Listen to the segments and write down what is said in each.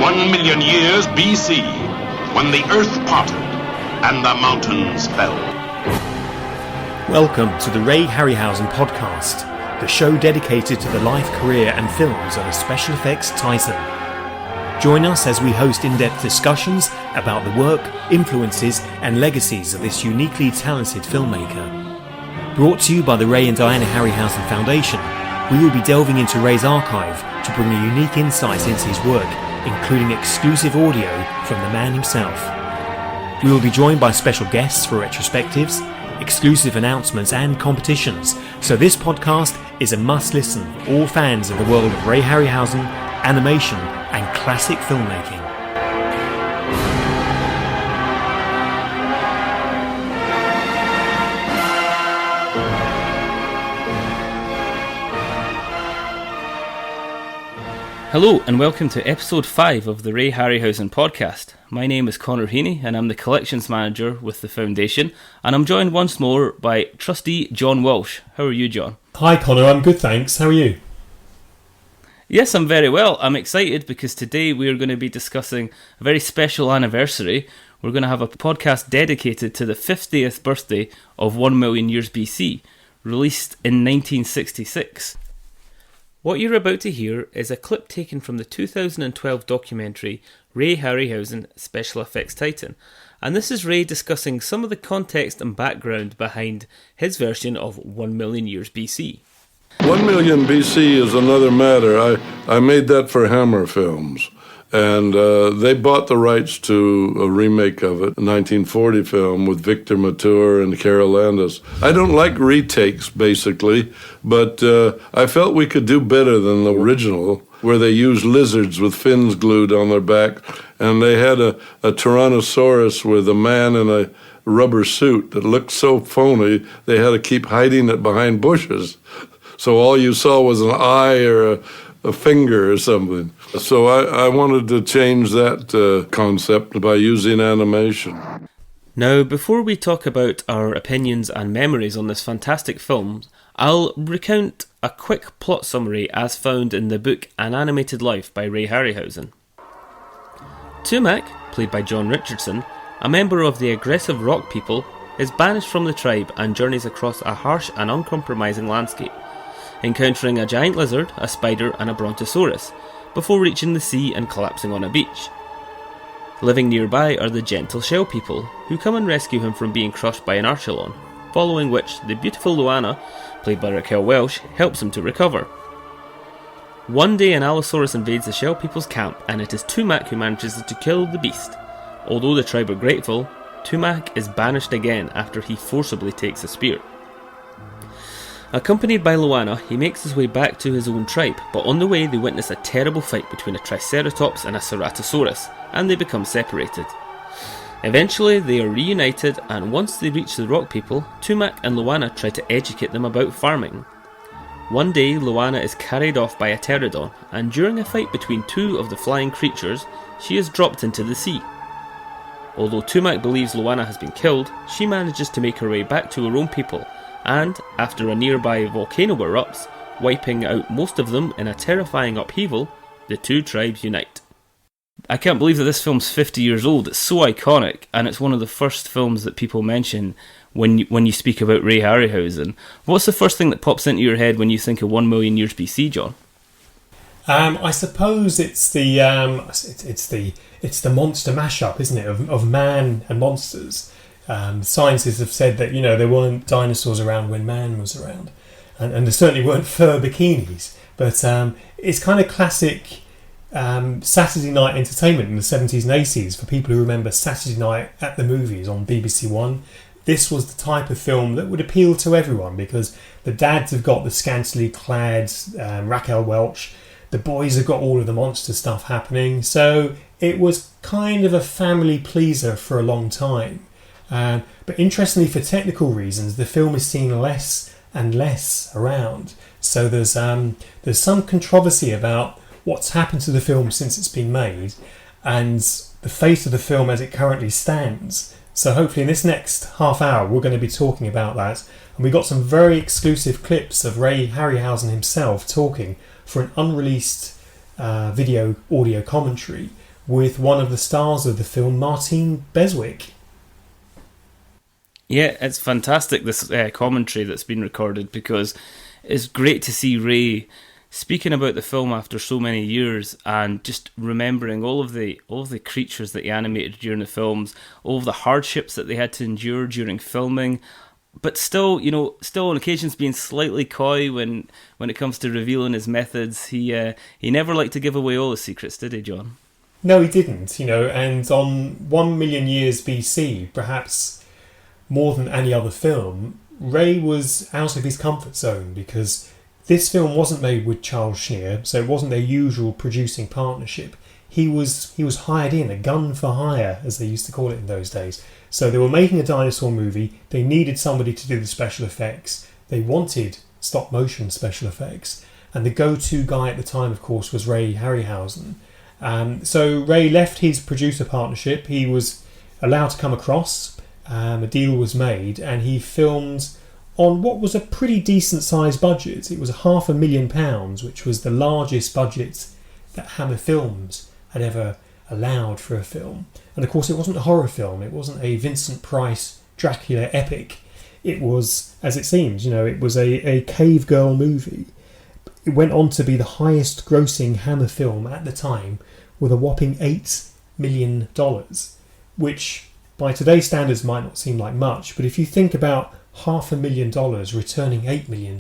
1,000,000 years BC, when the earth parted and the mountains fell. Welcome to the Ray Harryhausen Podcast, the show dedicated to the life, career and films of a special effects titan. Join us as we host in-depth discussions about the work, influences and legacies of this uniquely talented filmmaker. Brought to you by the Ray and Diana Harryhausen Foundation, we will be delving into Ray's archive to bring a unique insight into his work, including exclusive audio from the man himself. We will be joined by special guests for retrospectives, exclusive announcements and competitions, so this podcast is a must-listen for all fans of the world of Ray Harryhausen, animation and classic filmmaking. Hello and welcome to episode 5 of the Ray Harryhausen Podcast. My name is Connor Heaney and I'm the collections manager with the foundation, and I'm joined once more by trustee John Walsh. How are you, John? Hi Connor, I'm good thanks. How are you? Yes, I'm very well. I'm excited because today we are going to be discussing a very special anniversary. We're going to have a podcast dedicated to the 50th birthday of 1,000,000 years BC, released in 1966. What you're about to hear is a clip taken from the 2012 documentary Ray Harryhausen, Special Effects Titan, and this is Ray discussing some of the context and background behind his version of 1,000,000 years BC. 1,000,000 BC is another matter. I made that for Hammer Films, and they bought the rights to a remake of it, a 1940 film with Victor Mature and Carol Landis. I don't like retakes, basically, but I felt we could do better than the original, where they used lizards with fins glued on their back, and they had a Tyrannosaurus with a man in a rubber suit that looked so phony, they had to keep hiding it behind bushes. So all you saw was an eye or a finger or something. So I wanted to change that concept by using animation. Now, before we talk about our opinions and memories on this fantastic film, I'll recount a quick plot summary as found in the book An Animated Life by Ray Harryhausen. Tumac, played by John Richardson, a member of the aggressive rock people, is banished from the tribe and journeys across a harsh and uncompromising landscape, encountering a giant lizard, a spider and a brontosaurus, before reaching the sea and collapsing on a beach. Living nearby are the gentle shell people, who come and rescue him from being crushed by an archelon, following which the beautiful Luana, played by Raquel Welch, helps him to recover. One day an Allosaurus invades the shell people's camp, and it is Tumac who manages to kill the beast. Although the tribe are grateful, Tumac is banished again after he forcibly takes a spear. Accompanied by Luana, he makes his way back to his own tribe, but on the way they witness a terrible fight between a Triceratops and a Ceratosaurus, and they become separated. Eventually they are reunited, and once they reach the rock people, Tumac and Luana try to educate them about farming. One day Luana is carried off by a pterodon, and during a fight between two of the flying creatures, she is dropped into the sea. Although Tumac believes Luana has been killed, she manages to make her way back to her own people, and, after a nearby volcano erupts, wiping out most of them in a terrifying upheaval, the two tribes unite. I can't believe that this film's 50 years old. It's so iconic, and it's one of the first films that people mention when you speak about Ray Harryhausen. What's the first thing that pops into your head when you think of 1,000,000 years BC, John? I suppose it's the monster mashup, isn't it, of man and monsters. Scientists have said that, there weren't dinosaurs around when man was around, and there certainly weren't fur bikinis, but it's kind of classic Saturday night entertainment in the 70s and 80s for people who remember Saturday night at the movies on BBC One. This was the type of film that would appeal to everyone because the dads have got the scantily clad Raquel Welch, the boys have got all of the monster stuff happening, so it was kind of a family pleaser for a long time. But interestingly, for technical reasons, the film is seen less and less around. So there's some controversy about what's happened to the film since it's been made and the fate of the film as it currently stands. So hopefully in this next half hour we're going to be talking about that. And we got some very exclusive clips of Ray Harryhausen himself talking for an unreleased video audio commentary with one of the stars of the film, Martine Beswick. Yeah, it's fantastic, this commentary that's been recorded, because it's great to see Ray speaking about the film after so many years and just remembering all of the creatures that he animated during the films, all of the hardships that they had to endure during filming, but still on occasions being slightly coy when it comes to revealing his methods. He never liked to give away all the secrets, did he, John? No, he didn't, and on 1 million years BC, perhaps more than any other film, Ray was out of his comfort zone, because this film wasn't made with Charles Schneer, so it wasn't their usual producing partnership. He was hired in, a gun for hire, as they used to call it in those days. So they were making a dinosaur movie, they needed somebody to do the special effects, they wanted stop motion special effects, and the go-to guy at the time, of course, was Ray Harryhausen. So Ray left his producer partnership, he was allowed to come across, a deal was made, and he filmed on what was a pretty decent sized budget. It was £500,000, which was the largest budget that Hammer Films had ever allowed for a film. And of course it wasn't a horror film, it wasn't a Vincent Price Dracula epic. It was, as it seems, it was a cave girl movie. It went on to be the highest grossing Hammer film at the time, with a whopping $8 million, which by today's standards might not seem like much, but if you think about $500,000 returning $8 million,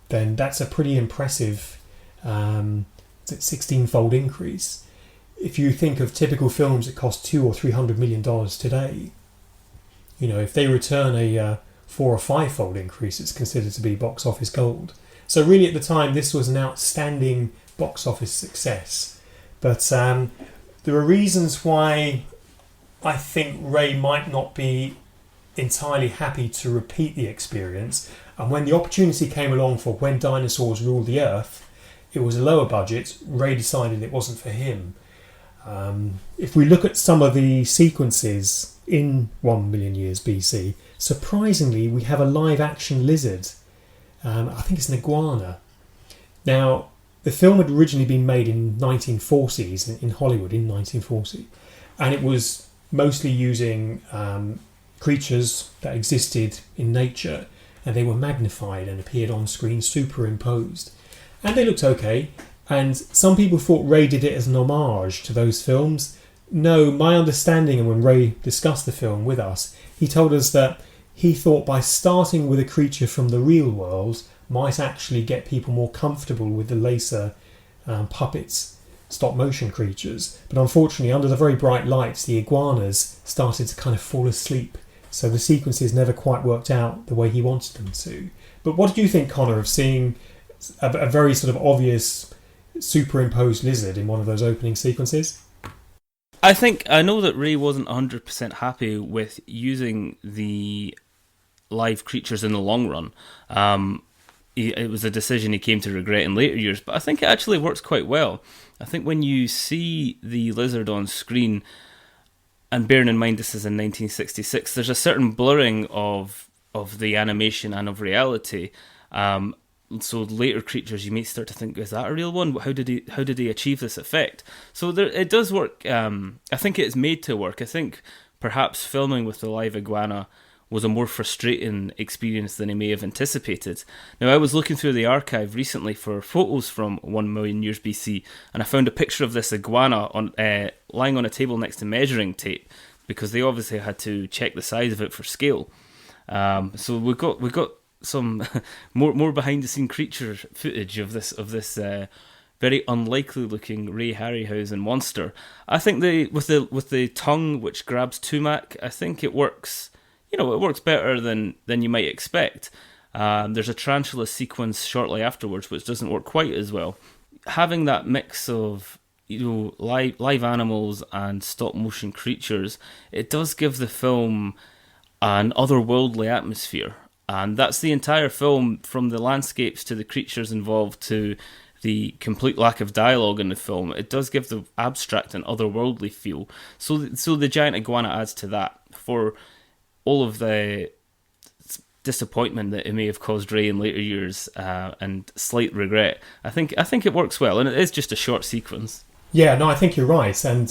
then that's a pretty impressive 16-fold increase. If you think of typical films that cost $200 or $300 million today, if they return a 4 or 5-fold increase, it's considered to be box office gold. So really at the time this was an outstanding box office success. But there are reasons why I think Ray might not be entirely happy to repeat the experience, and when the opportunity came along for When Dinosaurs Ruled the Earth, it was a lower budget. Ray decided it wasn't for him. If we look at some of the sequences in 1 million years BC, surprisingly we have a live action lizard. I think it's an iguana. Now the film had originally been made in 1940s in Hollywood in 1940, and it was mostly using creatures that existed in nature, and they were magnified and appeared on screen superimposed, and they looked okay. And some people thought Ray did it as an homage to those films. No, my understanding, and when Ray discussed the film with us, he told us that he thought by starting with a creature from the real world might actually get people more comfortable with the laser puppets, stop motion creatures. But unfortunately, under the very bright lights, the iguanas started to kind of fall asleep. So the sequences never quite worked out the way he wanted them to. But what did you think, Connor, of seeing a very sort of obvious superimposed lizard in one of those opening sequences? I know that Ray wasn't 100% happy with using the live creatures in the long run. It was a decision he came to regret in later years, but I think it actually works quite well. I think when you see the lizard on screen, and bearing in mind this is in 1966, there's a certain blurring of the animation and of reality. So later creatures, you may start to think, is that a real one? How did he achieve this effect? So it does work. I think it's made to work. I think perhaps filming with the live iguana was a more frustrating experience than he may have anticipated. Now, I was looking through the archive recently for photos from 1 million years BC, and I found a picture of this iguana lying on a table next to measuring tape, because they obviously had to check the size of it for scale. So we've got some more behind the scene creature footage of this very unlikely looking Ray Harryhausen monster. I think with the tongue which grabs Tumac, I think it works. It works better than you might expect. There's a tarantula sequence shortly afterwards which doesn't work quite as well. Having that mix of live animals and stop motion creatures, it does give the film an otherworldly atmosphere. And that's the entire film, from the landscapes to the creatures involved to the complete lack of dialogue in the film. It does give the abstract and otherworldly feel. So the giant iguana adds to that. For all of the disappointment that it may have caused Ray in later years and slight regret, I think it works well, and it is just a short sequence. Yeah, no, I think you're right. And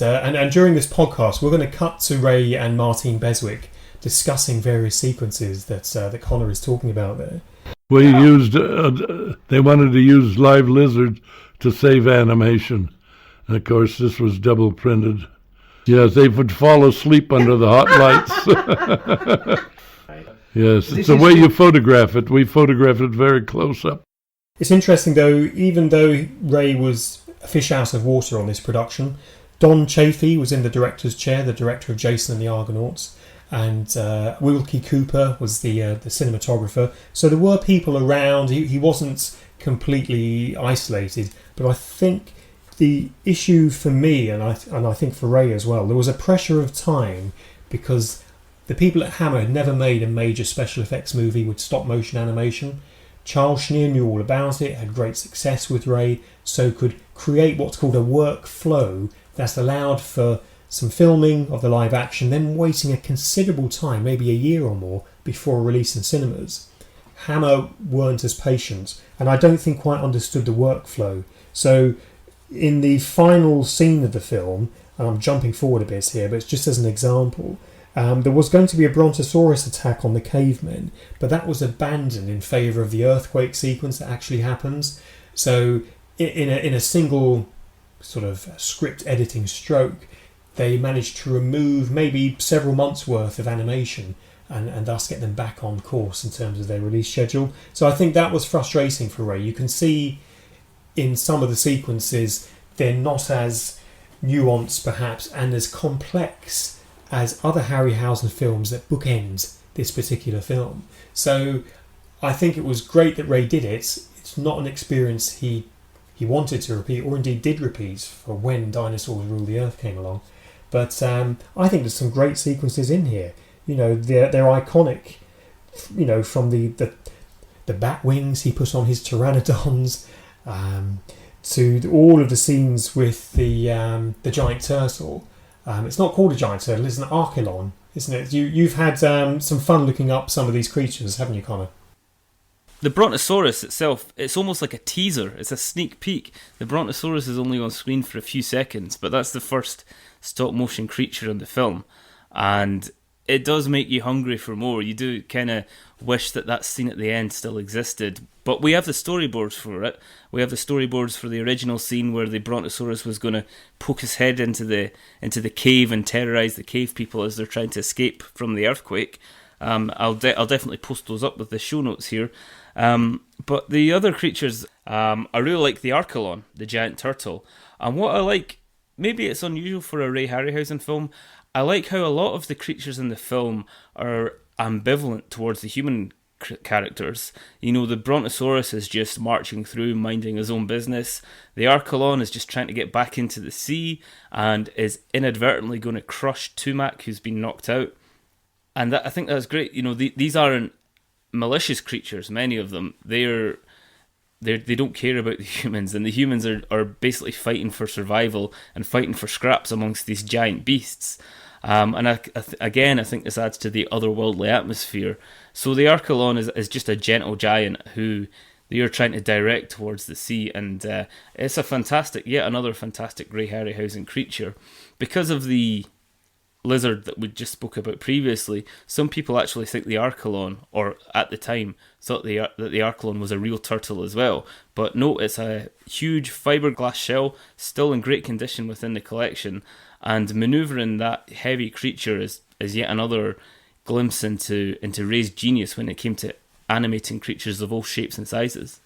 during this podcast, we're going to cut to Ray and Martine Beswick discussing various sequences that Connor is talking about there. We used, they wanted to use live lizards to save animation. And of course, this was double printed. Yes, they would fall asleep under the hot lights. Yes, it's the way you photograph it. We photographed it very close up. It's interesting, though, even though Ray was a fish out of water on this production, Don Chaffee was in the director's chair, the director of Jason and the Argonauts, and Wilkie Cooper was the cinematographer. So there were people around. He wasn't completely isolated, but I think the issue for me, and I think for Ray as well, there was a pressure of time because the people at Hammer had never made a major special effects movie with stop motion animation. Charles Schneer knew all about it, had great success with Ray, so could create what's called a workflow that's allowed for some filming of the live action, then waiting a considerable time, maybe a year or more, before a release in cinemas. Hammer weren't as patient, and I don't think quite understood the workflow. So in the final scene of the film, and I'm jumping forward a bit here, but it's just as an example, there was going to be a brontosaurus attack on the cavemen, but that was abandoned in favour of the earthquake sequence that actually happens. So in a single sort of script editing stroke, they managed to remove maybe several months worth of animation and thus get them back on course in terms of their release schedule. So I think that was frustrating for Ray. You can see in some of the sequences they're not as nuanced perhaps and as complex as other Harryhausen films that bookend this particular film. So I think it was great that Ray did it. It's not an experience he wanted to repeat, or indeed did repeat, for When Dinosaurs Ruled the Earth came along. But I think there's some great sequences in here. You know, they're iconic. You know, from the bat wings he put on his pteranodons, to all of the scenes with the giant turtle. It's not called a giant turtle, it's an archelon, isn't it? You've had some fun looking up some of these creatures, haven't you, Connor? The Brontosaurus itself, it's almost like a teaser. It's a sneak peek. The Brontosaurus is only on screen for a few seconds, but that's the first stop-motion creature in the film. And it does make you hungry for more. You do kind of wish that scene at the end still existed. But we have the storyboards for it. We have the storyboards for the original scene where the Brontosaurus was going to poke his head into the cave and terrorise the cave people as they're trying to escape from the earthquake. I'll definitely post those up with the show notes here. But the other creatures, I really like the archelon, the giant turtle. And what I like, maybe it's unusual for a Ray Harryhausen film, I like how a lot of the creatures in the film are ambivalent towards the human characters. You know, the Brontosaurus is just marching through, minding his own business. The archelon is just trying to get back into the sea and is inadvertently going to crush Tumac, who's been knocked out. And I think that's great. You know, these aren't malicious creatures, many of them. They don't care about the humans, and the humans are basically fighting for survival and fighting for scraps amongst these giant beasts. And I think this adds to the otherworldly atmosphere. So the archelon is just a gentle giant who they are trying to direct towards the sea, and it's yet another fantastic Ray Harryhausen creature. Because of the lizard that we just spoke about previously, some people actually think the archelon, or at the time thought that the archelon was a real turtle as well. But no, it's a huge fiberglass shell, still in great condition within the collection, and manoeuvring that heavy creature is yet another glimpse into Ray's genius when it came to animating creatures of all shapes and sizes.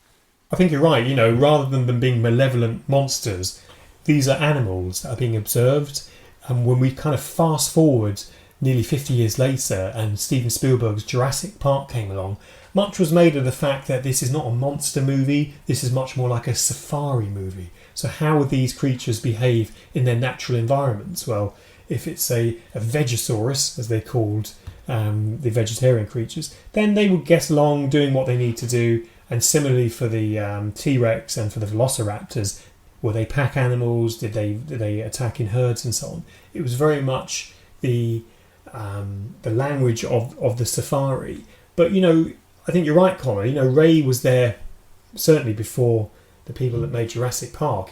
I think you're right. You know, rather than them being malevolent monsters, these are animals that are being observed. And when we kind of fast forward nearly 50 years later and Steven Spielberg's Jurassic Park came along, much was made of the fact that this is not a monster movie, this is much more like a safari movie. So how would these creatures behave in their natural environments? Well, if it's a Vegosaurus, as they're called, the vegetarian creatures, then they would get along doing what they need to do. And similarly for the T-Rex and for the Velociraptors, were they pack animals? Did they attack in herds and so on? It was very much the language of the safari. But, you know, I think you're right, Connor. You know, Ray was there certainly before the people that made Jurassic Park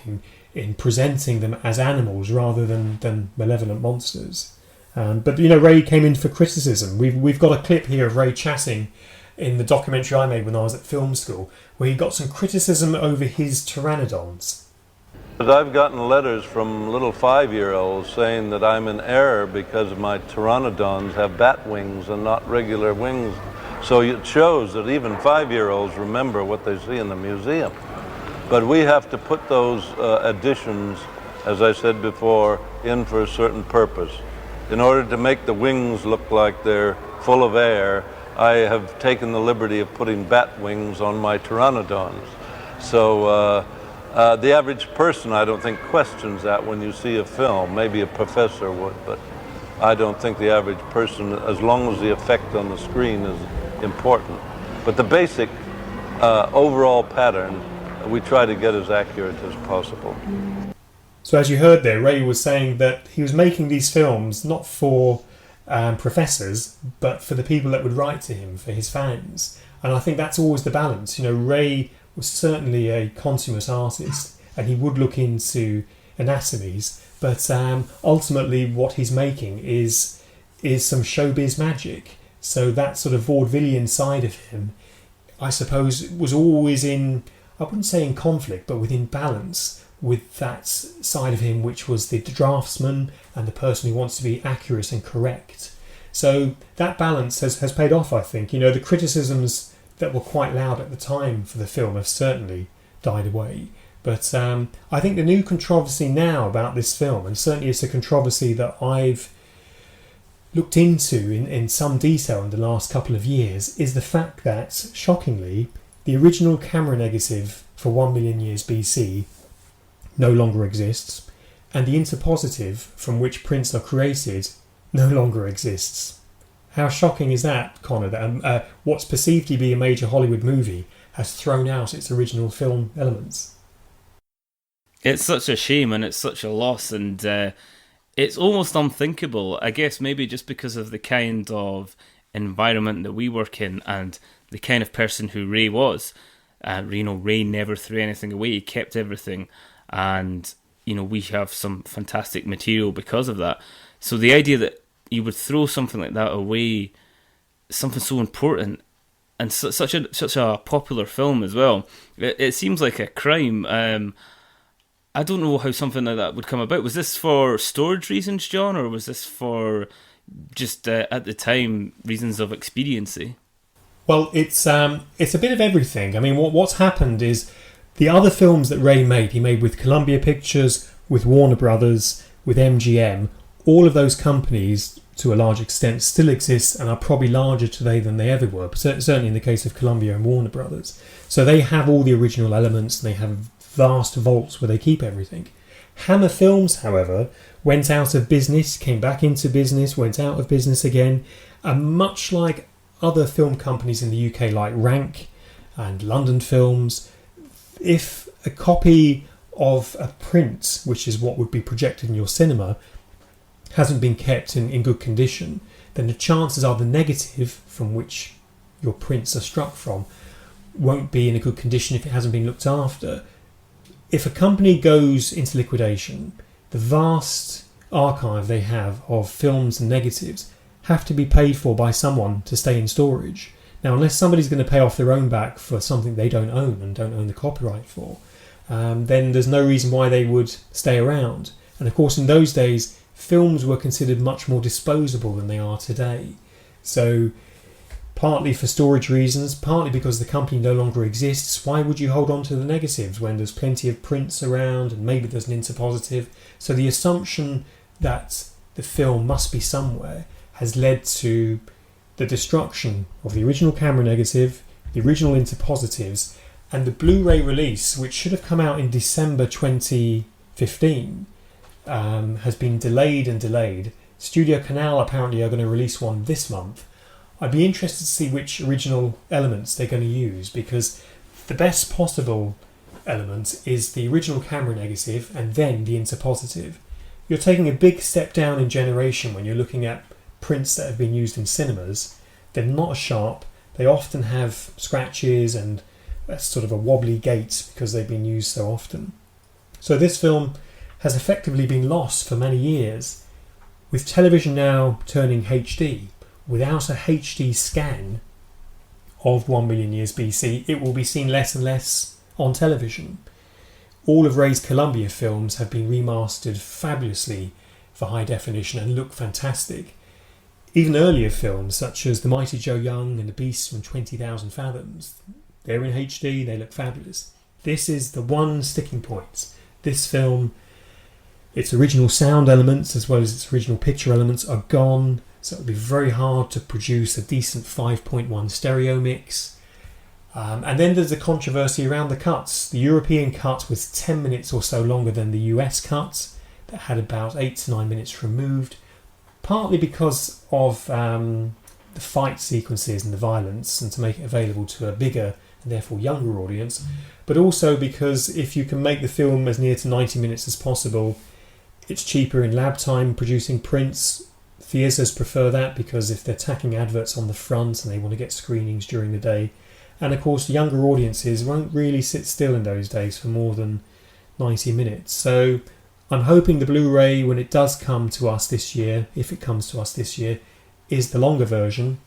in presenting them as animals rather than malevolent monsters. But Ray came in for criticism. We've got a clip here of Ray chatting in the documentary I made when I was at film school, where he got some criticism over his pteranodons. But I've gotten letters from little 5-year-olds saying that I'm in error because my pteranodons have bat wings and not regular wings. So it shows that even 5-year-olds remember what they see in the museum. But we have to put those additions, as I said before, in for a certain purpose. In order to make the wings look like they're full of air, I have taken the liberty of putting bat wings on my pteranodons. So the average person, I don't think, questions that when you see a film. Maybe a professor would, but I don't think the average person, as long as the effect on the screen is important. But the basic overall pattern, we try to get as accurate as possible. So as you heard there, Ray was saying that he was making these films not for professors, but for the people that would write to him, for his fans. And I think that's always the balance. Ray was certainly a consummate artist, and he would look into anatomies, but ultimately what he's making is some showbiz magic. So that sort of vaudevillian side of him, I suppose, was always in, I wouldn't say in conflict, but within balance with that side of him which was the draftsman and the person who wants to be accurate and correct. So that balance has paid off, I think. The criticisms that were quite loud at the time for the film have certainly died away. But I think the new controversy now about this film, and certainly it's a controversy that I've looked into in some detail in the last couple of years, is the fact that, shockingly, the original camera negative for 1 million years BC no longer exists, and the interpositive from which prints are created no longer exists. How shocking is that, Connor, that what's perceived to be a major Hollywood movie has thrown out its original film elements? It's such a shame and it's such a loss, and it's almost unthinkable, I guess, maybe just because of the kind of environment that we work in and the kind of person who Ray was. Ray never threw anything away, he kept everything, and we have some fantastic material because of that. So the idea that you would throw something like that away, something so important, and such a popular film as well, it seems like a crime. I don't know how something like that would come about. Was this for storage reasons, John, or was this for just at the time reasons of expediency? Well, it's a bit of everything. I mean, what's happened is the other films that Ray made, he made with Columbia Pictures, with Warner Brothers, with MGM. All of those companies, to a large extent, still exist and are probably larger today than they ever were, certainly in the case of Columbia and Warner Brothers. So they have all the original elements, and they have vast vaults where they keep everything. Hammer Films, however, went out of business, came back into business, went out of business again, and much like other film companies in the UK like Rank and London Films, if a copy of a print, which is what would be projected in your cinema, hasn't been kept in good condition, then the chances are the negative from which your prints are struck from won't be in a good condition if it hasn't been looked after. If a company goes into liquidation, the vast archive they have of films and negatives have to be paid for by someone to stay in storage. Now, unless somebody's going to pay off their own back for something they don't own and don't own the copyright for, then there's no reason why they would stay around. And of course, in those days, films were considered much more disposable than they are today. So, partly for storage reasons, partly because the company no longer exists, why would you hold on to the negatives when there's plenty of prints around and maybe there's an interpositive? So the assumption that the film must be somewhere has led to the destruction of the original camera negative, the original interpositives, and the Blu-ray release, which should have come out in December 2015, has been delayed and delayed. Studio Canal apparently are going to release one this month. I'd be interested to see which original elements they're going to use, because the best possible element is the original camera negative and then the interpositive. You're taking a big step down in generation when you're looking at prints that have been used in cinemas. They're not as sharp. They often have scratches and sort of a wobbly gait because they've been used so often. So this film has effectively been lost for many years. With television now turning HD, without a HD scan of 1 million years BC, it will be seen less and less on television. All of Ray's Columbia films have been remastered fabulously for high definition and look fantastic. Even earlier films such as The Mighty Joe Young and The Beast from 20,000 Fathoms, they're in HD, they look fabulous. This is the one sticking point. This film, its original sound elements as well as its original picture elements are gone, so it'll be very hard to produce a decent 5.1 stereo mix. And then there's the controversy around the cuts. The European cut was 10 minutes or so longer than the US cut that had about 8 to 9 minutes removed, partly because of the fight sequences and the violence and to make it available to a bigger and therefore younger audience, but also because if you can make the film as near to 90 minutes as possible, it's cheaper in lab time producing prints. Theatres prefer that because if they're tacking adverts on the front and they want to get screenings during the day, and of course younger audiences won't really sit still in those days for more than 90 minutes. So I'm hoping the Blu-ray, when it does come to us this year, if it comes to us this year, is the longer version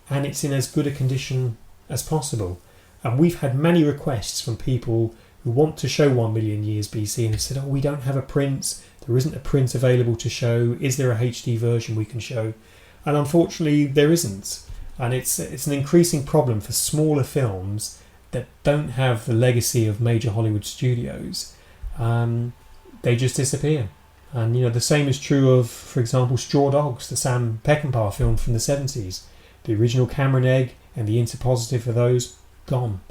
and it's in as good a condition as possible. And we've had many requests from people who want to show 1 million years BC and have said, we don't have a print, there isn't a print available to show, is there a HD version we can show? And unfortunately there isn't. And it's an increasing problem for smaller films that don't have the legacy of major Hollywood studios. They just disappear. And the same is true of, for example, Straw Dogs, the Sam Peckinpah film from the 70s. The original Cameron Egg and the interpositive of those, gone.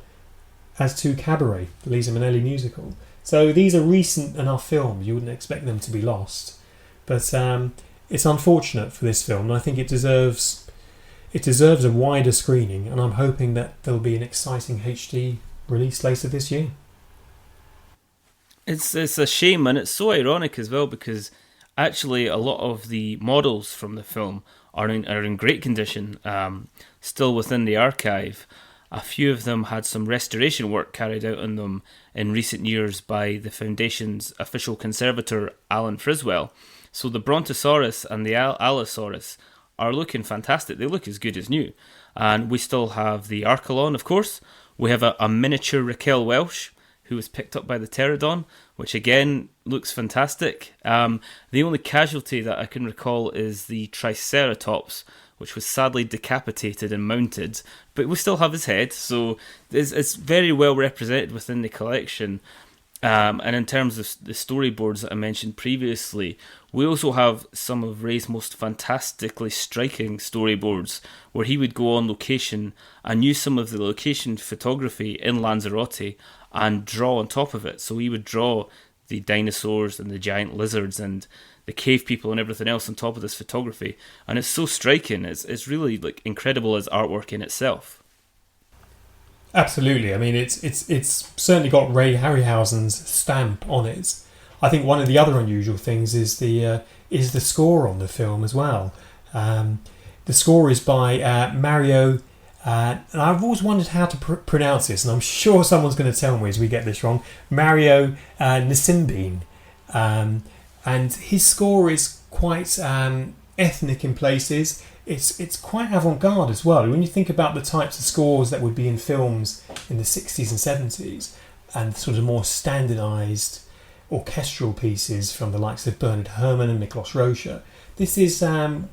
As to Cabaret, the Liza Minnelli musical. So these are recent enough films, you wouldn't expect them to be lost. But it's unfortunate for this film, and I think it deserves a wider screening, and I'm hoping that there'll be an exciting HD release later this year. It's a shame, and it's so ironic as well, because actually a lot of the models from the film are in great condition, still within the archive. A few of them had some restoration work carried out on them in recent years by the Foundation's official conservator, Alan Friswell. So the Brontosaurus and the Allosaurus are looking fantastic. They look as good as new. And we still have the Archelon, of course. We have a miniature Raquel Welch, who was picked up by the Pterodon, which again looks fantastic. The only casualty that I can recall is the Triceratops, which was sadly decapitated and mounted, but we still have his head, so it's very well represented within the collection. And in terms of the storyboards that I mentioned previously, we also have some of Ray's most fantastically striking storyboards, where he would go on location and use some of the location photography in Lanzarote and draw on top of it. So he would draw the dinosaurs and the giant lizards and the cave people and everything else on top of this photography, and it's so striking. It's really incredible as artwork in itself. Absolutely. I mean, it's certainly got Ray Harryhausen's stamp on it. I think one of the other unusual things is the score on the film as well. The score is by Mario, and I've always wondered how to pronounce this, and I'm sure someone's going to tell me as we get this wrong. Mario Nasimbine. And his score is quite ethnic in places. It's quite avant-garde as well. When you think about the types of scores that would be in films in the 60s and 70s, and sort of more standardised orchestral pieces from the likes of Bernard Herrmann and Miklos Rozsa, this is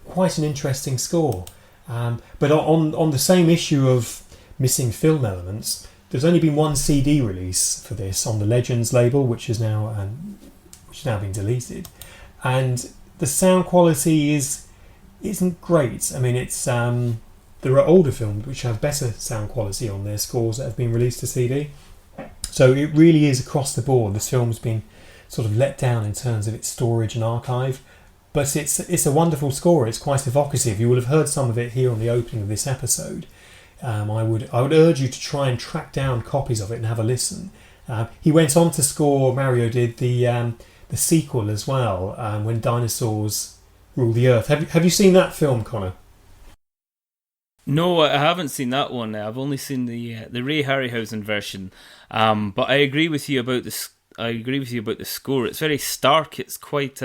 quite an interesting score. But on the same issue of missing film elements, there's only been one CD release for this on the Legends label, which is now been deleted, and the sound quality isn't great. I mean, it's there are older films which have better sound quality on their scores that have been released to CD. So it really is across the board. This film's been sort of let down in terms of its storage and archive, but it's a wonderful score. It's quite evocative. You will have heard some of it here on the opening of this episode. I would urge you to try and track down copies of it and have a listen. He went on to score, Mario did, the sequel as well, When Dinosaurs Rule the Earth. Have you seen that film, Connor? No, I haven't seen that one. I've only seen the Ray Harryhausen version. But I agree with you about the score. It's very stark. It's quite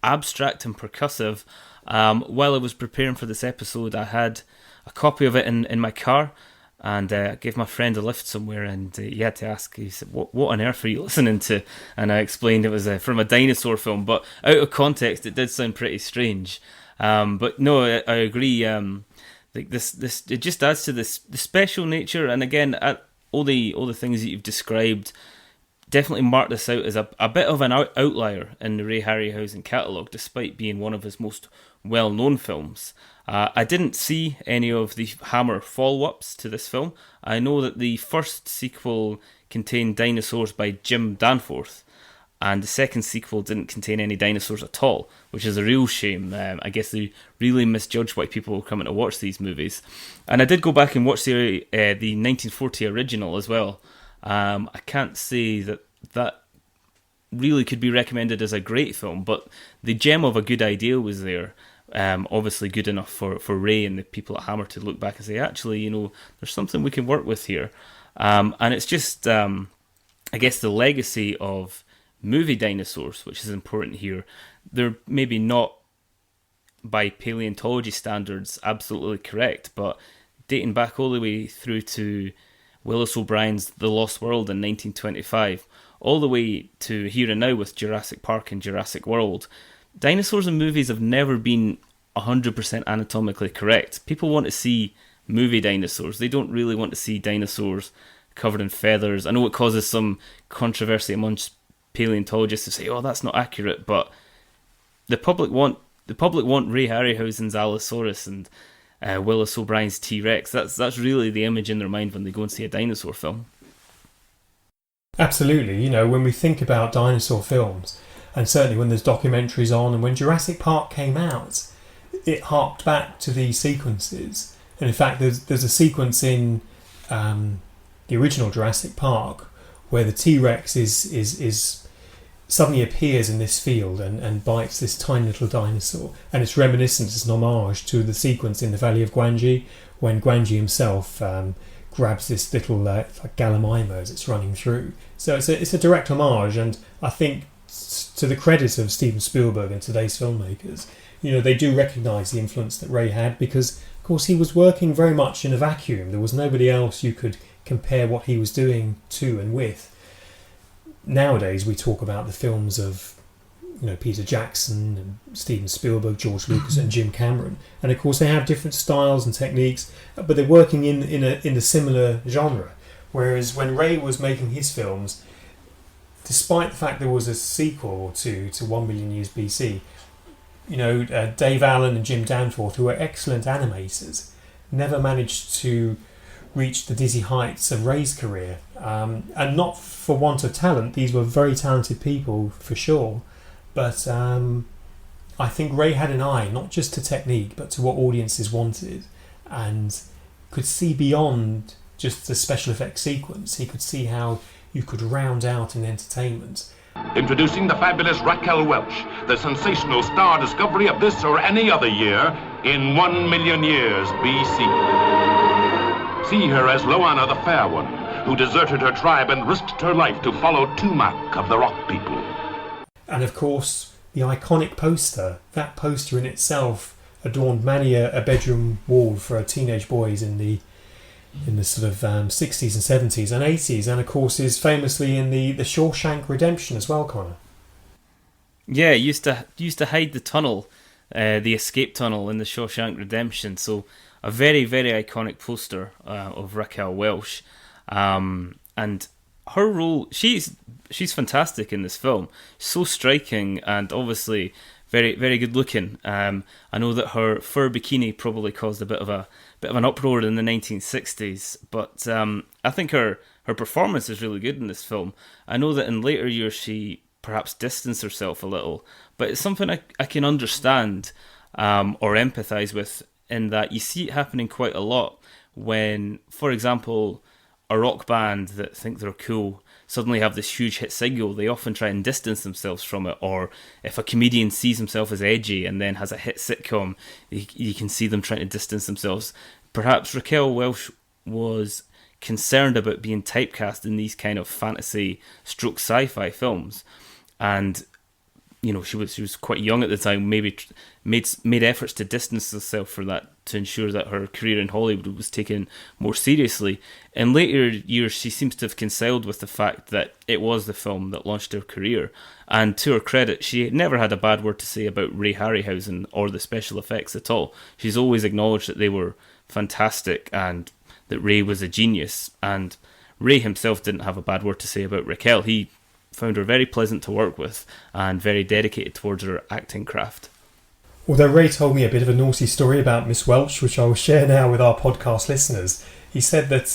abstract and percussive. While I was preparing for this episode, I had a copy of it in my car, and gave my friend a lift somewhere, and he had to ask. He said, "What on earth are you listening to?" And I explained it was from a dinosaur film, but out of context, it did sound pretty strange. But no, I agree. Like this, it just adds to the special nature, and again, all the things that you've described definitely mark this out as a bit of an outlier in the Ray Harryhausen catalogue, despite being one of his most well-known films. I didn't see any of the Hammer follow-ups to this film. I know that the first sequel contained dinosaurs by Jim Danforth, and the second sequel didn't contain any dinosaurs at all, which is a real shame. I guess they really misjudged why people were coming to watch these movies. And I did go back and watch the 1940 original as well. I can't say that really could be recommended as a great film, but the gem of a good idea was there. Obviously good enough for Ray and the people at Hammer to look back and say, actually, there's something we can work with here. And it's just, I guess, the legacy of movie dinosaurs, which is important here. They're maybe not, by paleontology standards, absolutely correct, but dating back all the way through to Willis O'Brien's The Lost World in 1925, all the way to here and now with Jurassic Park and Jurassic World, dinosaurs in movies have never been 100% anatomically correct. People want to see movie dinosaurs. They don't really want to see dinosaurs covered in feathers. I know it causes some controversy amongst paleontologists to say, "Oh, that's not accurate," but the public want Ray Harryhausen's Allosaurus and Willis O'Brien's T-Rex. That's really the image in their mind when they go and see a dinosaur film. Absolutely. When we think about dinosaur films, and certainly when there's documentaries on, and when Jurassic Park came out, it harked back to these sequences. And in fact, there's a sequence in the original Jurassic Park where the T-Rex is suddenly appears in this field and bites this tiny little dinosaur, and it's reminiscent, it's an homage to the sequence in the Valley of Guanji when Guanji himself grabs this little like Gallimimus as it's running through. So it's a direct homage, and I think to the credit of Steven Spielberg and today's filmmakers, they do recognise the influence that Ray had, because of course he was working very much in a vacuum. There was nobody else you could compare what he was doing to and with. Nowadays we talk about the films of Peter Jackson and Steven Spielberg, George Lucas and Jim Cameron, and of course they have different styles and techniques, but they're working in a similar genre. Whereas when Ray was making his films, despite the fact there was a sequel to 1 Million Years BC, Dave Allen and Jim Danforth, who were excellent animators, never managed to reach the dizzy heights of Ray's career. And not for want of talent, these were very talented people for sure, but I think Ray had an eye not just to technique but to what audiences wanted, and could see beyond just the special effects sequence. He could see how you could round out an entertainment. Introducing the fabulous Raquel Welch, the sensational star discovery of this or any other year in 1 million years BC. See her as Loana the Fair One, who deserted her tribe and risked her life to follow Tumac of the Rock People. And of course, the iconic poster. That poster in itself adorned many a bedroom wall for teenage boys in the sort of 60s and 70s and 80s, and of course is famously in the Shawshank Redemption as well, Connor. Yeah, it used to hide the tunnel, the escape tunnel in the Shawshank Redemption. So a very, very iconic poster of Raquel Welch, and her role. She's fantastic in this film. So striking and obviously very, very good looking. I know that her fur bikini probably caused a bit of an uproar in the 1960s, but I think her performance is really good in this film. I know that in later years she perhaps distanced herself a little, but it's something I can understand or empathise with, in that you see it happening quite a lot when, for example, a rock band that think they're cool suddenly have this huge hit single. They often try and distance themselves from it, or if a comedian sees himself as edgy and then has a hit sitcom, you can see them trying to distance themselves. perhaps Raquel Welch was concerned about being typecast in these kind of fantasy stroke sci-fi films, and she was quite young at the time, maybe made efforts to distance herself from that to ensure that her career in Hollywood was taken more seriously. In later years, she seems to have reconciled with the fact that it was the film that launched her career, and to her credit, she never had a bad word to say about Ray Harryhausen or the special effects at all. She's always acknowledged that they were fantastic and that Ray was a genius, and Ray himself didn't have a bad word to say about Raquel. He found her very pleasant to work with and very dedicated towards her acting craft. Although Ray told me a bit of a naughty story about Miss Welch, which I will share now with our podcast listeners. He said that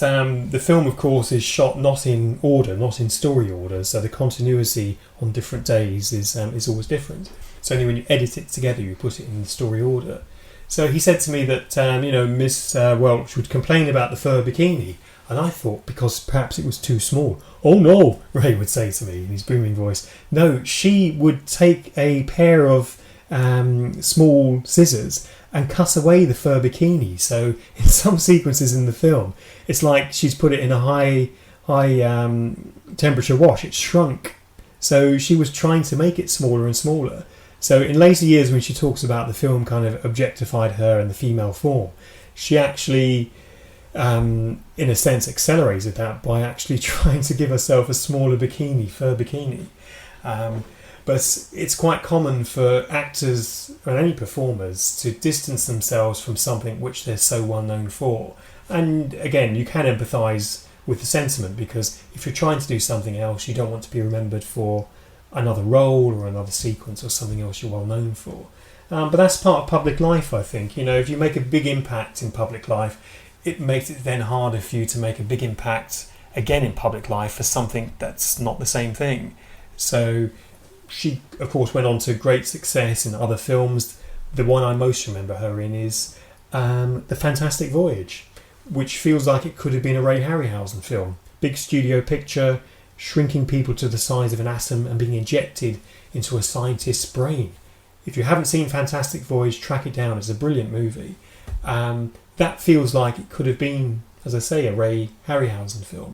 the film, of course, is shot not in order, not in story order, so the continuity on different days is always different. So only when you edit it together, you put it in the story order. So he said to me that Miss Welch would complain about the fur bikini, and I thought because perhaps it was too small. "Oh no," Ray would say to me in his booming voice. No, she would take a pair of small scissors and cut away the fur bikini. So in some sequences in the film, it's like she's put it in a high temperature wash. It's shrunk. So she was trying to make it smaller and smaller. So in later years, when she talks about the film kind of objectified her in the female form, she actually, in a sense, accelerated that by actually trying to give herself a smaller bikini, fur bikini. But it's quite common for actors and any performers to distance themselves from something which they're so well known for. And again, you can empathise with the sentiment, because if you're trying to do something else, you don't want to be remembered for another role or another sequence or something else you're well known for. But that's part of public life, I think. If you make a big impact in public life, it makes it then harder for you to make a big impact again in public life for something that's not the same thing. So she, of course, went on to great success in other films. The one I most remember her in is The Fantastic Voyage, which feels like it could have been a Ray Harryhausen film. Big studio picture, shrinking people to the size of an atom and being injected into a scientist's brain. If you haven't seen Fantastic Voyage, track it down. It's a brilliant movie. That feels like it could have been, as I say, a Ray Harryhausen film.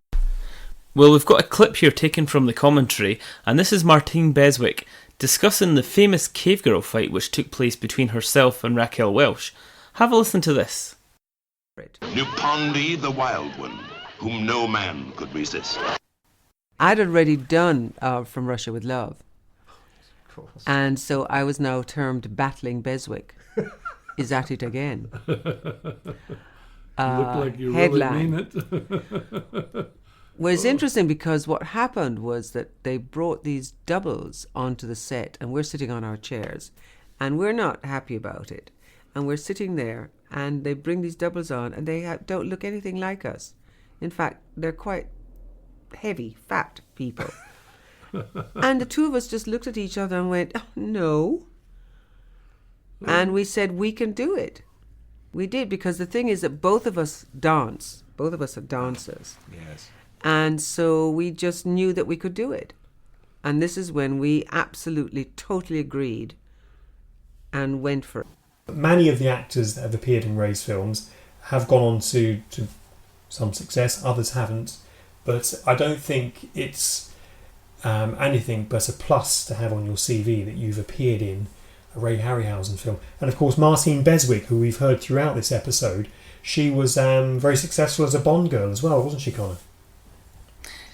Well, we've got a clip here taken from the commentary, and this is Martine Beswick discussing the famous cave girl fight which took place between herself and Raquel Welch. Have a listen to this. Nupondi, the wild one, whom no man could resist. I'd already done From Russia with Love. And so I was now termed Battling Beswick. Is at it again. Look like you headline. really mean it. Well, it's interesting because what happened was that they brought these doubles onto the set, and we're sitting on our chairs, and we're not happy about it. And we're sitting there, and they bring these doubles on, and they don't look anything like us. In fact, they're quite heavy, fat people. And the two of us just looked at each other and went, "Oh, no." And we said, we can do it. We did, because the thing is that both of us dance. Both of us are dancers. Yes. And so we just knew that we could do it. And this is when we absolutely, totally agreed and went for it. Many of the actors that have appeared in Ray's films have gone on to some success, others haven't. But I don't think it's anything but a plus to have on your CV that you've appeared in a Ray Harryhausen film. And of course, Martine Beswick, who we've heard throughout this episode, she was very successful as a Bond girl as well, wasn't she, Connor?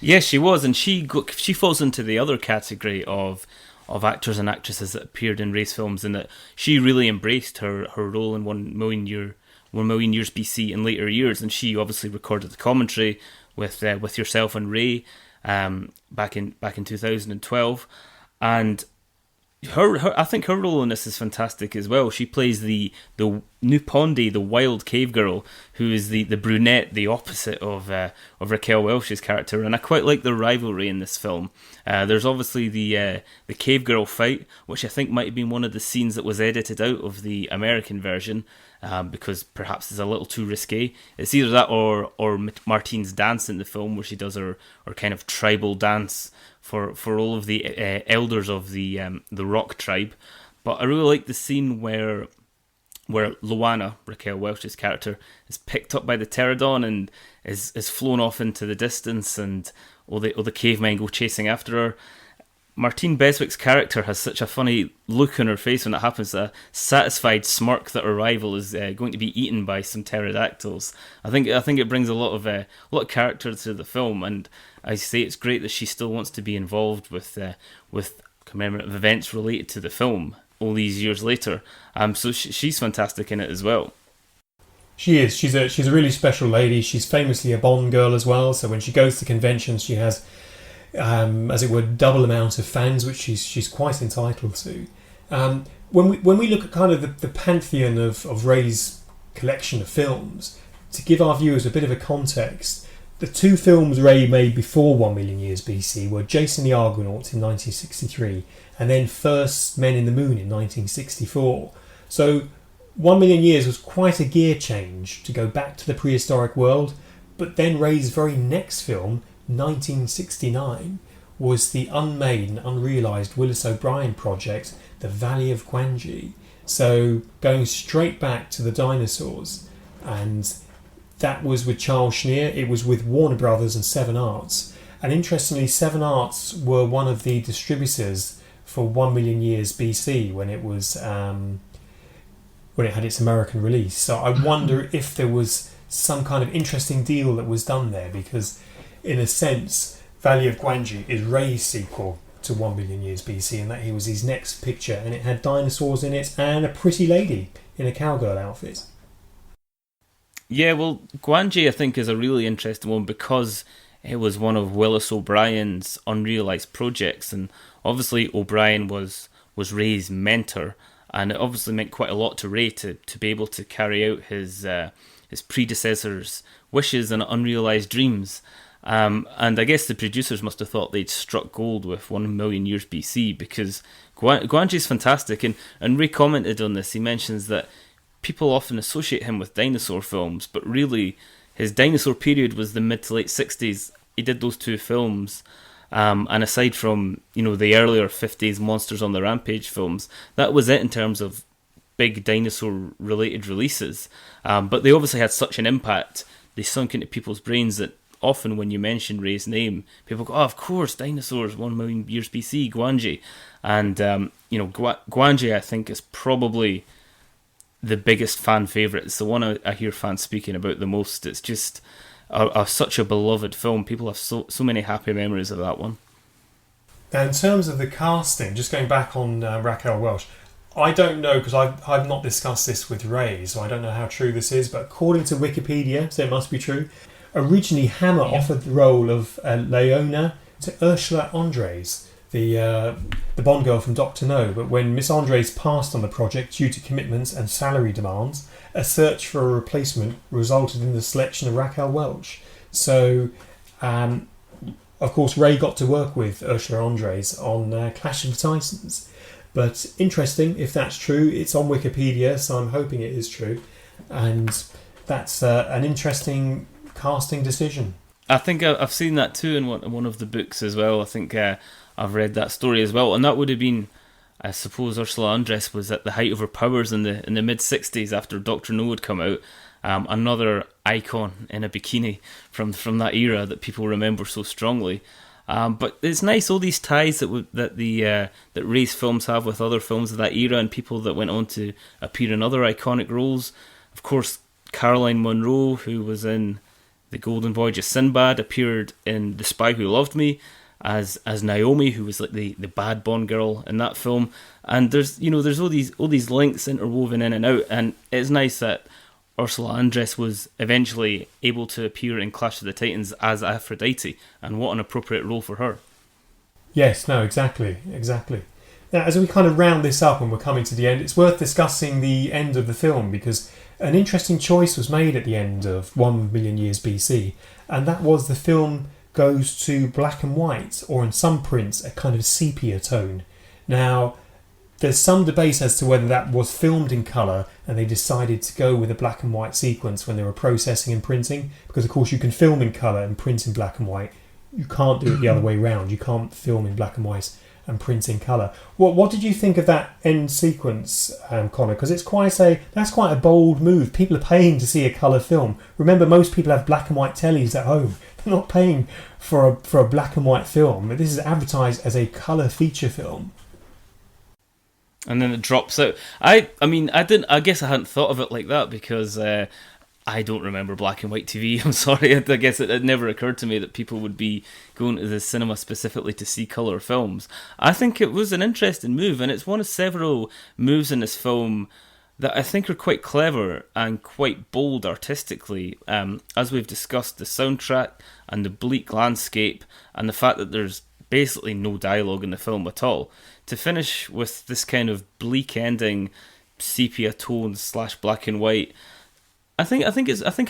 Yes, she was, and she falls into the other category of actors and actresses that appeared in Ray's films, in that she really embraced her role in 1 Million Years BC in later years, and she obviously recorded the commentary with yourself and Ray back in 2012, and her I think her role in this is fantastic as well. She plays the Nupondi, the wild cave girl, who is the brunette, the opposite of Raquel Welch's character, and I quite like the rivalry in this film. There's obviously the cave girl fight, which I think might have been one of the scenes that was edited out of the American version, because perhaps it's a little too risque. It's either that or Martine's dance in the film, where she does her kind of tribal dance for all of the elders of the rock tribe. But I really like the scene where where Luana, Raquel Welch's character, is picked up by the pterodon and is flown off into the distance, and all the cavemen go chasing after her. Martine Beswick's character has such a funny look on her face when it happens, a satisfied smirk that her rival is going to be eaten by some pterodactyls. I think it brings a lot of character to the film, and I say it's great that she still wants to be involved with commemorative events related to the film all these years later. So she's fantastic in it as well. She is. She's a really special lady. She's famously a Bond girl as well. So when she goes to conventions, she has, as it were, double amount of fans, which she's quite entitled to. When we look at kind of the pantheon of Ray's collection of films, to give our viewers a bit of a context, the two films Ray made before 1 Million Years BC were Jason the Argonaut in 1963 and then First Men in the Moon in 1964. So 1 Million Years was quite a gear change to go back to the prehistoric world, but then Ray's very next film, 1969, was the unmade and unrealised Willis O'Brien project, The Valley of Gwangi. So going straight back to the dinosaurs, and that was with Charles Schneer. It was with Warner Brothers and Seven Arts. And interestingly, Seven Arts were one of the distributors for 1 Million Years BC when it was when it had its American release. So I wonder if there was some kind of interesting deal that was done there, because in a sense, Valley of Gwangi is Ray's sequel to 1 Million Years BC, and that he was his next picture, and it had dinosaurs in it and a pretty lady in a cowgirl outfit. Yeah, well, Gwangi I think is a really interesting one because it was one of Willis O'Brien's unrealised projects, and obviously O'Brien was Ray's mentor, and it obviously meant quite a lot to Ray to be able to carry out his predecessor's wishes and unrealised dreams. And I guess the producers must have thought they'd struck gold with 1 Million Years BC, because Gwangi's fantastic, and Ray commented on this. He mentions that people often associate him with dinosaur films, but really his dinosaur period was the mid to late 60s. He did those two films, and aside from the earlier 50s Monsters on the Rampage films, that was it in terms of big dinosaur related releases. But they obviously had such an impact, they sunk into people's brains, that often when you mention Ray's name, people go, oh, of course, dinosaurs, 1 Million Years BC, Gwangi. And Gwangi I think is probably the biggest fan favourite. It's the one I hear fans speaking about the most. It's just such a beloved film. People have so many happy memories of that one. Now, in terms of the casting, just going back on Raquel Welch, I don't know, because I've not discussed this with Ray, so I don't know how true this is, but according to Wikipedia, so it must be true, originally Hammer offered the role of Leona to Ursula Andress, the Bond girl from Dr. No, but when Miss Andress passed on the project due to commitments and salary demands, a search for a replacement resulted in the selection of Raquel Welch. So, of course, Ray got to work with Ursula Andress on Clash of the Titans. But interesting, if that's true, it's on Wikipedia, so I'm hoping it is true. And that's an interesting casting decision. I think I've seen that too in one of the books as well. I think I've read that story as well, and that would have been, I suppose, Ursula Andress was at the height of her powers in the mid 60s after Dr. No had come out. Another icon in a bikini from that era that people remember so strongly. But it's nice, all these ties that Ray's films have with other films of that era and people that went on to appear in other iconic roles. Of course, Caroline Munro, who was in The Golden Voyage of Sinbad, appeared in The Spy Who Loved Me as Naomi, who was like the bad Bond girl in that film. And there's all these links interwoven in and out, and it's nice that Ursula Andress was eventually able to appear in Clash of the Titans as Aphrodite, and what an appropriate role for her. Yes, no, exactly. Now, as we kind of round this up and we're coming to the end, it's worth discussing the end of the film, because an interesting choice was made at the end of 1 Million Years BC, and that was the film goes to black and white, or in some prints, a kind of sepia tone. Now, there's some debate as to whether that was filmed in colour and they decided to go with a black and white sequence when they were processing and printing, because of course you can film in colour and print in black and white. You can't do it the other way round. You can't film in black and white and print in colour. What did you think of that end sequence, Connor? Because that's quite a bold move. People are paying to see a colour film. Remember, most people have black and white tellies at home. They're not paying for a black and white film. This is advertised as a colour feature film. And then it drops out. I guess I hadn't thought of it like that because I don't remember black and white TV. I'm sorry. I guess it never occurred to me that people would be going to the cinema specifically to see colour films. I think it was an interesting move, and it's one of several moves in this film that I think are quite clever and quite bold artistically. As we've discussed, the soundtrack and the bleak landscape and the fact that there's basically no dialogue in the film at all. To finish with this kind of bleak ending, sepia tones / black and white, I think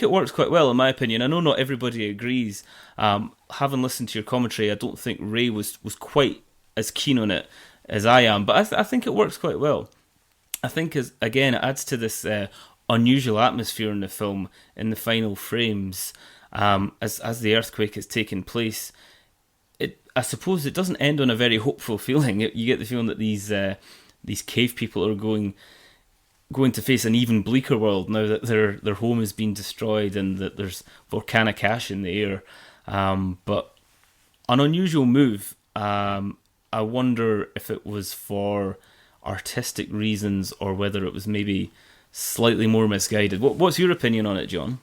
it works quite well in my opinion. I know not everybody agrees. Having listened to your commentary, I don't think Ray was quite as keen on it as I am, but I think it works quite well. I think it adds to this unusual atmosphere in the film in the final frames as the earthquake is taking place. I suppose it doesn't end on a very hopeful feeling. You get the feeling that these cave people are going to face an even bleaker world now that their home has been destroyed and that there's volcanic ash in the air. But an unusual move. I wonder if it was for artistic reasons or whether it was maybe slightly more misguided. What's your opinion on it, John?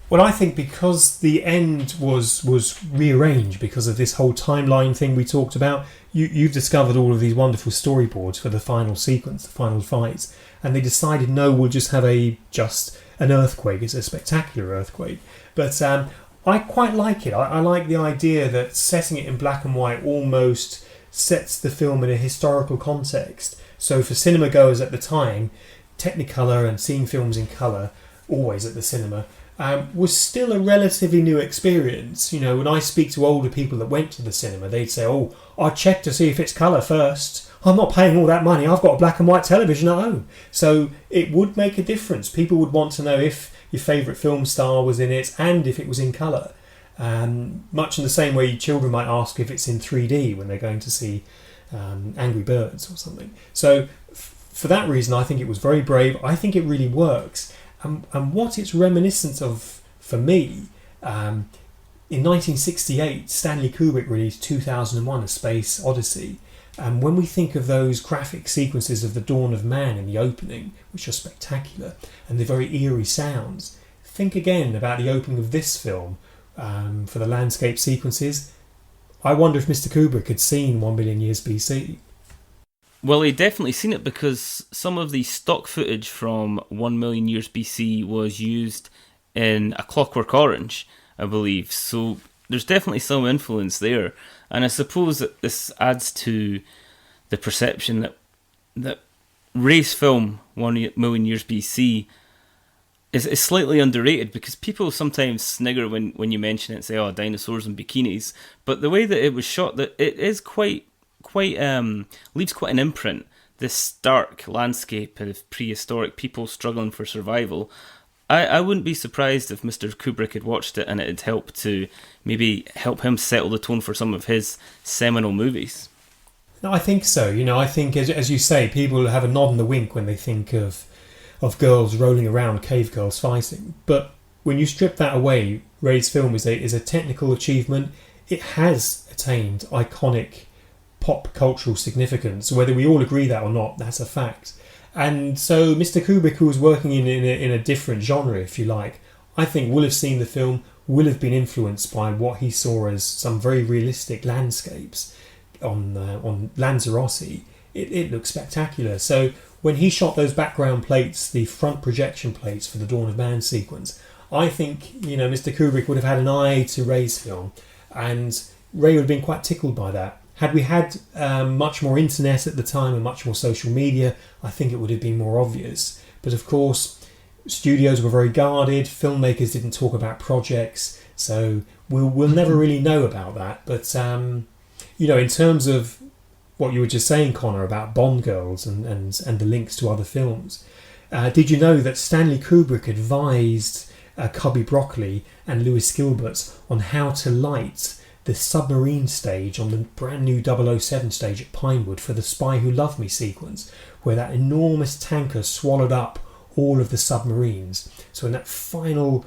Well, I think because the end was rearranged because of this whole timeline thing we talked about, you've discovered all of these wonderful storyboards for the final sequence, the final fights, and they decided, no, we'll just have just an earthquake. It's a spectacular earthquake. But I quite like it. I like the idea that setting it in black and white almost sets the film in a historical context. So for cinema goers at the time, Technicolor and seeing films in colour, always at the cinema, was still a relatively new experience. You know, when I speak to older people that went to the cinema, they'd say, oh, I check to see if it's colour first. I'm not paying all that money. I've got a black and white television at home. So it would make a difference. People would want to know if your favourite film star was in it and if it was in colour. Much in the same way children might ask if it's in 3D when they're going to see Angry Birds or something. So for that reason, I think it was very brave. I think it really works. And what it's reminiscent of, for me, in 1968, Stanley Kubrick released 2001: A Space Odyssey. And when we think of those graphic sequences of the dawn of man in the opening, which are spectacular, and the very eerie sounds, think again about the opening of this film for the landscape sequences. I wonder if Mr. Kubrick had seen 1 million years BC. Well, he'd definitely seen it because some of the stock footage from 1 million years BC was used in A Clockwork Orange, I believe. So there's definitely some influence there. And I suppose that this adds to the perception that Ray's film, 1 million years BC, is slightly underrated because people sometimes snigger when you mention it and say, oh, dinosaurs and bikinis. But the way that it was shot, that it is quite leaves quite an imprint. This stark landscape of prehistoric people struggling for survival. I wouldn't be surprised if Mr. Kubrick had watched it and it had helped to maybe help him settle the tone for some of his seminal movies. No, I think so. You know, I think as you say, people have a nod and a wink when they think of girls rolling around, cave girls fighting. But when you strip that away, Ray's film is a technical achievement. It has attained iconic pop cultural significance. Whether we all agree that or not, that's a fact. And so Mr. Kubrick, who was working in a different genre, if you like, I think will have seen the film, will have been influenced by what he saw as some very realistic landscapes on Lanzarote. It looks spectacular. So when he shot those background plates, the front projection plates for the Dawn of Man sequence, I think, you know, Mr. Kubrick would have had an eye to Ray's film, and Ray would have been quite tickled by that. Had we had much more internet at the time and much more social media, I think it would have been more obvious. But of course, studios were very guarded, filmmakers didn't talk about projects, so we'll never really know about that. But, you know, in terms of what you were just saying, Connor, about Bond girls and the links to other films, did you know that Stanley Kubrick advised Cubby Broccoli and Lewis Gilbert on how to light the submarine stage on the brand new 007 stage at Pinewood for the Spy Who Loved Me sequence, where that enormous tanker swallowed up all of the submarines. So in that final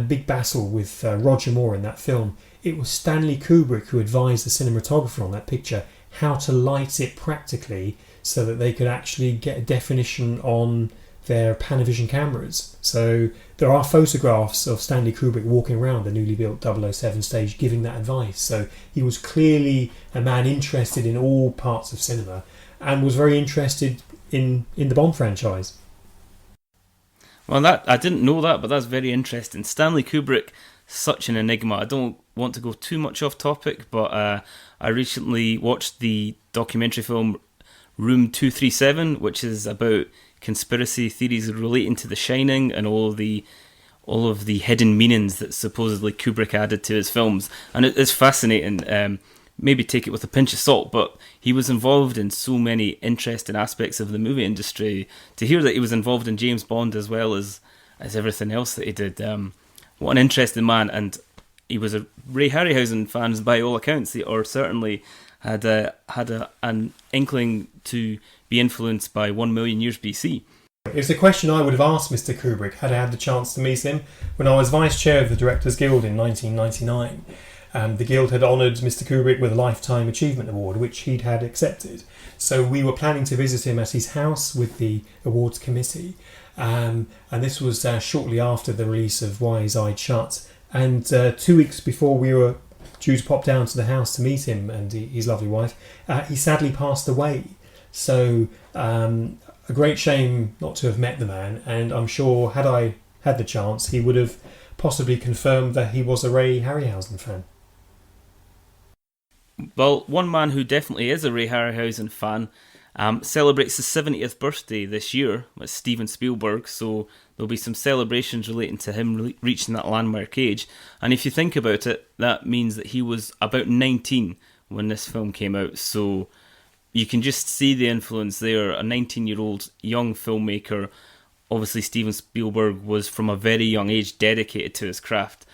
big battle with Roger Moore in that film, it was Stanley Kubrick who advised the cinematographer on that picture how to light it practically so that they could actually get a definition on their Panavision cameras. So there are photographs of Stanley Kubrick walking around the newly built 007 stage giving that advice. So he was clearly a man interested in all parts of cinema and was very interested in the Bond franchise. Well, that I didn't know that, but that's very interesting. Stanley Kubrick, such an enigma. I don't want to go too much off topic, but I recently watched the documentary film Room 237, which is about conspiracy theories relating to The Shining and all of the hidden meanings that supposedly Kubrick added to his films. And it's fascinating. Maybe take it with a pinch of salt, but he was involved in so many interesting aspects of the movie industry. To hear that he was involved in James Bond as well as everything else that he did, what an interesting man. And he was a Ray Harryhausen fan by all accounts, or certainly had an inkling to be influenced by 1 million years BC. It was a question I would have asked Mr. Kubrick had I had the chance to meet him when I was Vice Chair of the Directors Guild in 1999. The Guild had honoured Mr. Kubrick with a Lifetime Achievement Award, which he'd had accepted. So we were planning to visit him at his house with the awards committee. And this was shortly after the release of Wise Eyed Shut. And 2 weeks before we were due to pop down to the house to meet him and his lovely wife, he sadly passed away. So a great shame not to have met the man. And I'm sure had I had the chance, he would have possibly confirmed that he was a Ray Harryhausen fan. Well, one man who definitely is a Ray Harryhausen fan celebrates his 70th birthday this year. It's Steven Spielberg, so there'll be some celebrations relating to him reaching that landmark age. And if you think about it, that means that he was about 19 when this film came out. So you can just see the influence there. A 19-year-old young filmmaker. Obviously, Steven Spielberg was from a very young age dedicated to his craft.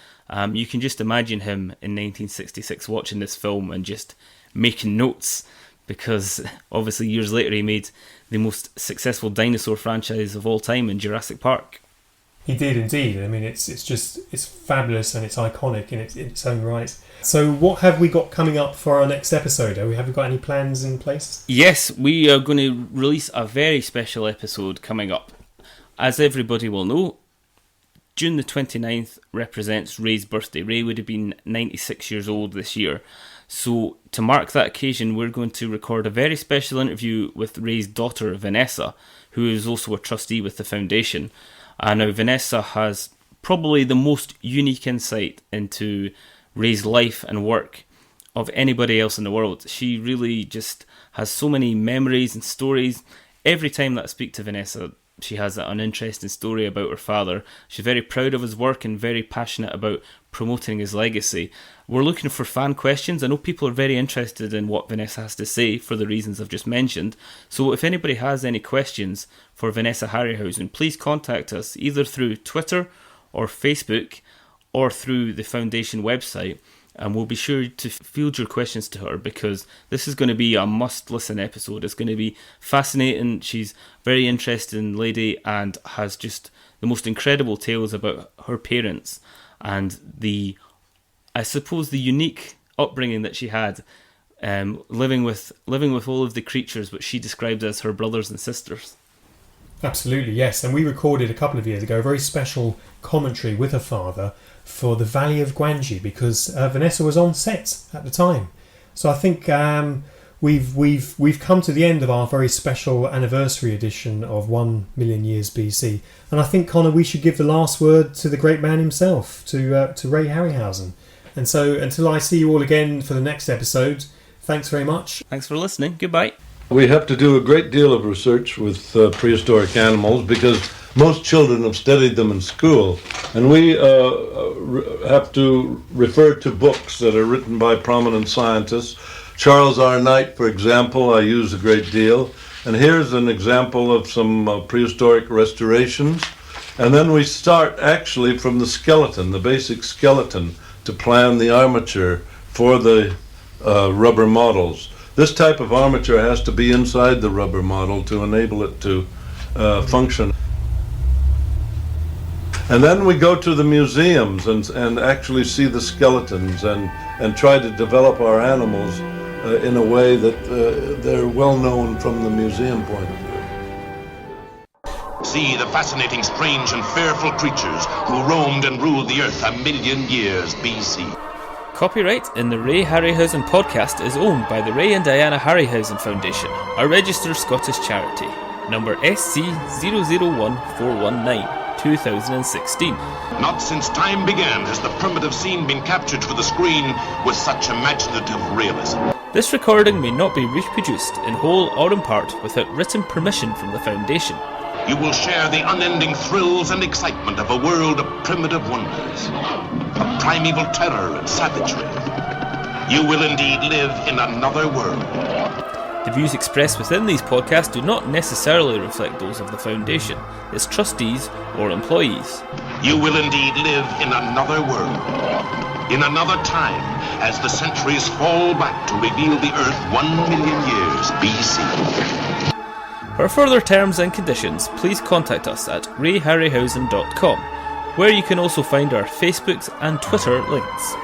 You can just imagine him in 1966 watching this film and just making notes, because obviously years later he made the most successful dinosaur franchise of all time in Jurassic Park. He did indeed. I mean, it's fabulous and it's iconic in its own right. So what have we got coming up for our next episode? Have we got any plans in place? Yes, we are going to release a very special episode coming up. As everybody will know, June the 29th represents Ray's birthday. Ray would have been 96 years old this year. So to mark that occasion, we're going to record a very special interview with Ray's daughter, Vanessa, who is also a trustee with the foundation. Now, Vanessa has probably the most unique insight into Ray's life and work of anybody else in the world. She really just has so many memories and stories. Every time that I speak to Vanessa, she has an interesting story about her father. She's very proud of his work and very passionate about promoting his legacy. We're looking for fan questions. I know people are very interested in what Vanessa has to say for the reasons I've just mentioned. So if anybody has any questions for Vanessa Harryhausen, please contact us either through Twitter or Facebook or through the foundation website. And we'll be sure to field your questions to her, because this is going to be a must-listen episode. It's going to be fascinating. She's a very interesting lady and has just the most incredible tales about her parents and I suppose the unique upbringing that she had, living with all of the creatures which she described as her brothers and sisters. Absolutely, yes. And we recorded a couple of years ago a very special commentary with her father for The Valley of Gwangi, because Vanessa was on set at the time. So I think we've come to the end of our very special anniversary edition of 1 million years BC. And I think, Connor, we should give the last word to the great man himself, to Ray Harryhausen. And so until I see you all again for the next episode, thanks very much. Thanks for listening. Goodbye. We have to do a great deal of research with prehistoric animals because most children have studied them in school, and we have to refer to books that are written by prominent scientists. Charles R. Knight, for example, I use a great deal, and here's an example of some prehistoric restorations. And then we start actually from the skeleton, the basic skeleton, to plan the armature for the rubber models. This type of armature has to be inside the rubber model to enable it to function. And then we go to the museums and actually see the skeletons and try to develop our animals in a way that they're well known from the museum point of view. See the fascinating, strange and fearful creatures who roamed and ruled the earth 1,000,000 years BC. Copyright in the Ray Harryhausen Podcast is owned by the Ray and Diana Harryhausen Foundation, a registered Scottish charity. Number SC001419, 2016. Not since time began has the primitive scene been captured for the screen with such imaginative realism. This recording may not be reproduced in whole or in part without written permission from the Foundation. You will share the unending thrills and excitement of a world of primitive wonders, of primeval terror and savagery. You will indeed live in another world. The views expressed within these podcasts do not necessarily reflect those of the Foundation, its trustees or employees. You will indeed live in another world, in another time, as the centuries fall back to reveal the Earth 1,000,000 years BC. For further terms and conditions, please contact us at rayharryhausen.com, where you can also find our Facebook and Twitter links.